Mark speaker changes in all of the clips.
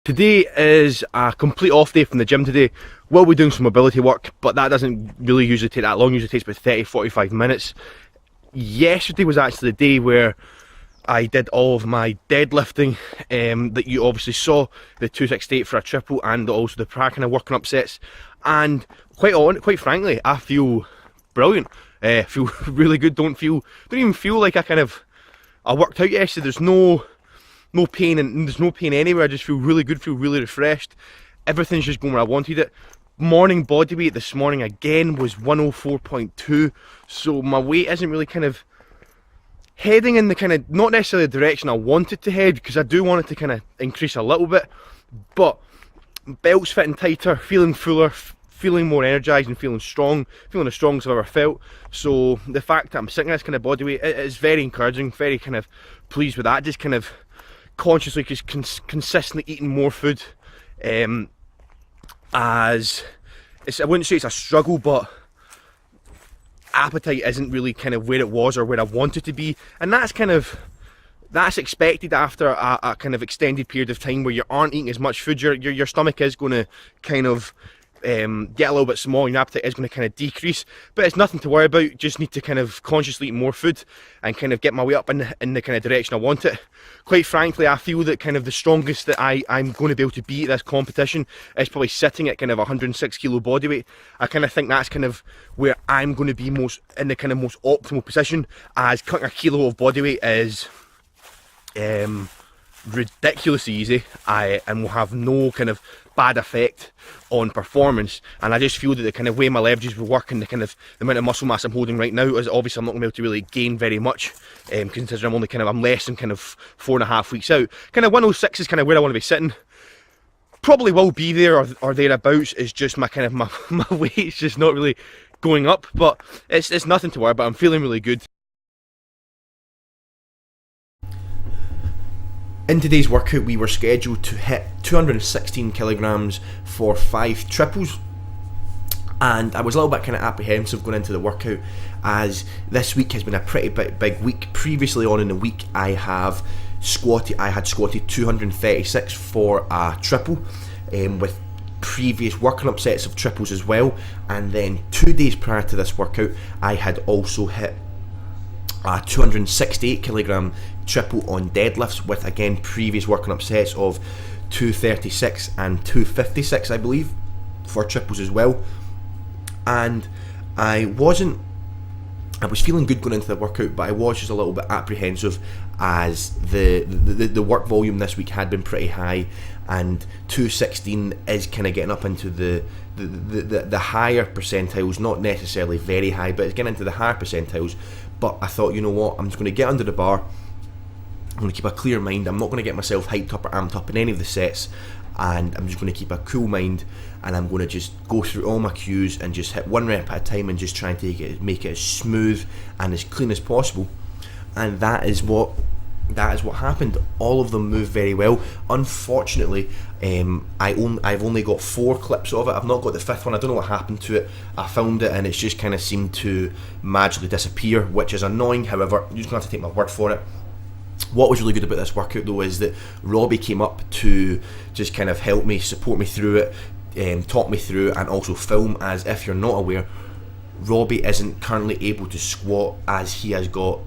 Speaker 1: Today is a complete off day from the gym today. We'll be doing some mobility work, but that doesn't really usually take that long. Usually takes about 30-45 minutes. Yesterday was actually the day where I did all of my deadlifting that you obviously saw, the 268 for a triple and also the prior kind of working up sets. And quite frankly, I feel brilliant. Feel really good. Don't even feel like I worked out yesterday. There's no pain, and there's no pain anywhere. I just feel really good, feel really refreshed. Everything's just going where I wanted it. Morning body weight this morning again was 104.2, so my weight isn't really heading in the not necessarily the direction I want it to head, because I do want it to increase a little bit, but belt's fitting tighter, feeling fuller, feeling more energised and feeling as strong as I've ever felt. So the fact that I'm sitting at this body weight, it is very encouraging, very pleased with that. Just consciously just consistently eating more food, as I wouldn't say it's a struggle, but appetite isn't really where it was or where I want it to be, and that's expected after a extended period of time where you aren't eating as much food. Your stomach is going to get a little bit small, and your appetite is going to decrease, but it's nothing to worry about. Just need to consciously eat more food and get my weight up in the direction I want it. Quite frankly, I feel that the strongest that I'm going to be able to be at this competition is probably sitting at 106 kilo body weight. I think that's where I'm going to be most in the most optimal position, as cutting a kilo of body weight is ridiculously easy, and will have no bad effect on performance. And I just feel that the way my leverages will work, and the amount of muscle mass I'm holding right now is obviously I'm not going to be able to really gain very much, considering I'm only I'm less than 4.5 weeks out. 106 is where I want to be sitting. Probably will be there or thereabouts. It's just my my weight's just not really going up, but it's nothing to worry about. I'm feeling really good. In today's workout, we were scheduled to hit 216 kilograms for 5 triples, and I was a little bit apprehensive going into the workout, as this week has been a pretty big week. Previously on in the week, I had squatted 236 for a triple, with previous working up sets of triples as well, and then 2 days prior to this workout, I had also hit a 268 kilogram triple on deadlifts, with again previous working up sets of 236 and 256, I believe, for triples as well. And I was feeling good going into the workout, but I was just a little bit apprehensive, as the work volume this week had been pretty high, and 216 is getting up into the higher percentiles, not necessarily very high, but it's getting into the higher percentiles. But I thought, you know what, I'm just going to get under the bar, I'm going to keep a clear mind, I'm not going to get myself hyped up or amped up in any of the sets, and I'm just going to keep a cool mind, and I'm going to just go through all my cues and just hit one rep at a time, and just try and make it as smooth and as clean as possible. And that is what happened. All of them moved very well. Unfortunately, I've only got 4 clips of it. I've not got the 5th one. I don't know what happened to it. I filmed it and it's just seemed to magically disappear, which is annoying. However, you're just going to have to take my word for it. What was really good about this workout though is that Robbie came up to just help me, support me through it, talk me through, and also film, as if you're not aware, Robbie isn't currently able to squat, as he has got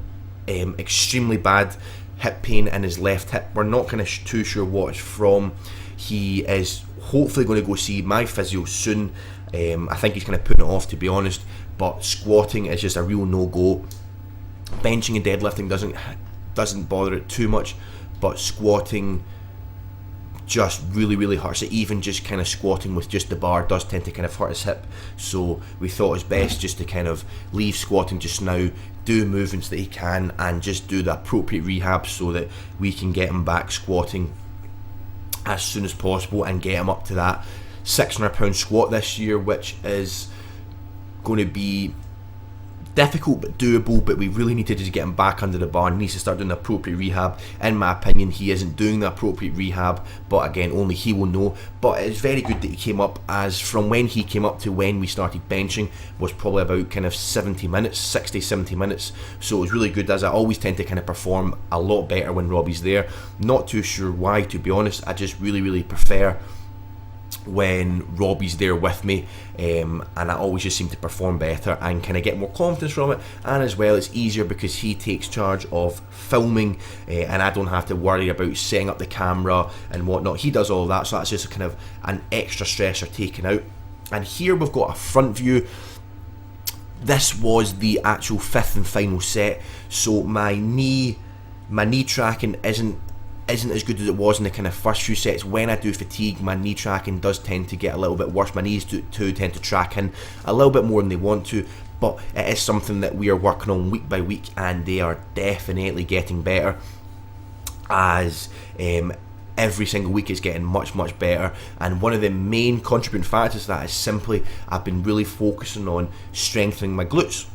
Speaker 1: extremely bad hip pain in his left hip. We're not too sure what it's from. He is hopefully going to go see my physio soon. I think he's putting it off, to be honest, but squatting is just a real no-go. Benching and deadlifting doesn't bother it too much, but squatting just really hurts it. Even just squatting with just the bar does tend to hurt his hip, so we thought it's best just to leave squatting just now, do movements that he can, and just do the appropriate rehab so that we can get him back squatting as soon as possible and get him up to that 600 pound squat this year, which is going to be difficult but doable, but we really need to just get him back under the bar. He needs to start doing the appropriate rehab. In my opinion, he isn't doing the appropriate rehab, but again, only he will know. But it's very good that he came up, as from when he came up to when we started benching was probably about kind of 70 minutes, 60, 70 minutes. So it was really good, as I always tend to kind of perform a lot better when Robbie's there. Not too sure why, to be honest. I just really prefer when Robbie's there with me, and I always just seem to perform better and kind of get more confidence from it. And as well, it's easier because he takes charge of filming, and I don't have to worry about setting up the camera and whatnot. He does all that, so that's just kind of an extra stressor taken out. And here we've got a front view. This was the actual fifth and final set, so my knee tracking isn't as good as it was in the kind of first few sets. When I do fatigue, my knee tracking does tend to get a little bit worse. My knees do tend to track in a little bit more than they want to, but it is something that we are working on week by week, and they are definitely getting better, as every single week is getting much better. And one of the main contributing factors to that is simply I've been really focusing on strengthening my glutes.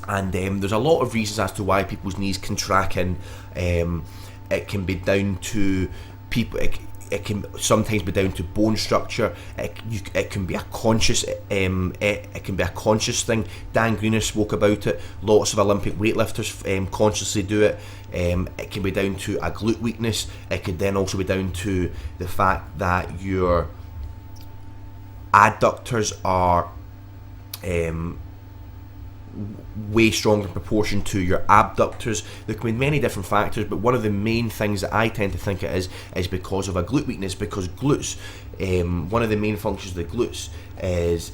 Speaker 1: And there's a lot of reasons as to why people's knees can track in. It can be down to people. It can sometimes be down to bone structure. It can be a conscious. It can be a conscious thing. Dan Greener spoke about it. Lots of Olympic weightlifters consciously do it. It can be down to a glute weakness. It could then also be down to the fact that your adductors are way stronger in proportion to your abductors. There can be many different factors, but one of the main things that I tend to think it is because of a glute weakness, because glutes, one of the main functions of the glutes is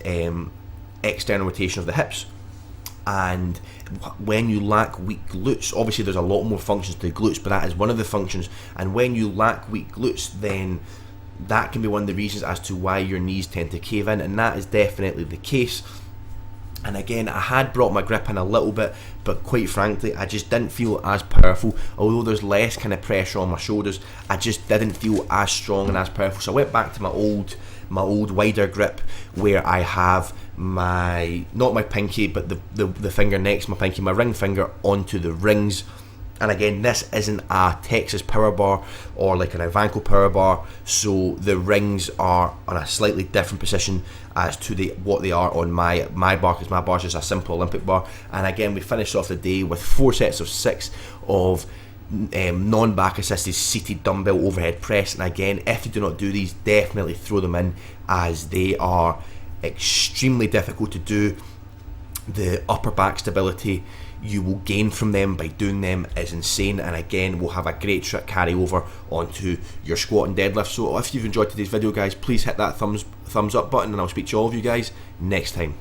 Speaker 1: external rotation of the hips. And when you lack weak glutes, obviously there's a lot more functions to the glutes, but that is one of the functions. And when you lack weak glutes, then that can be one of the reasons as to why your knees tend to cave in, and that is definitely the case. And again, I had brought my grip in a little bit, but quite frankly, I just didn't feel as powerful. Although there's less kind of pressure on my shoulders, I just didn't feel as strong and as powerful. So I went back to my old wider grip, where I have not my pinky, but the finger next to my pinky, my ring finger, onto the rings. And again, this isn't a Texas power bar or like an Ivanko power bar, so the rings are on a slightly different position as to what they are on my bar, because my bar is just a simple Olympic bar. And again, we finished off the day with 4 sets of 6 of non-back assisted seated dumbbell overhead press. And again, if you do not do these, definitely throw them in, as they are extremely difficult to do. The upper back stability you will gain from them by doing them is insane, and again will have a great carry over onto your squat and deadlift. So if you've enjoyed today's video, guys, please hit that thumbs up button, and I'll speak to all of you guys next time.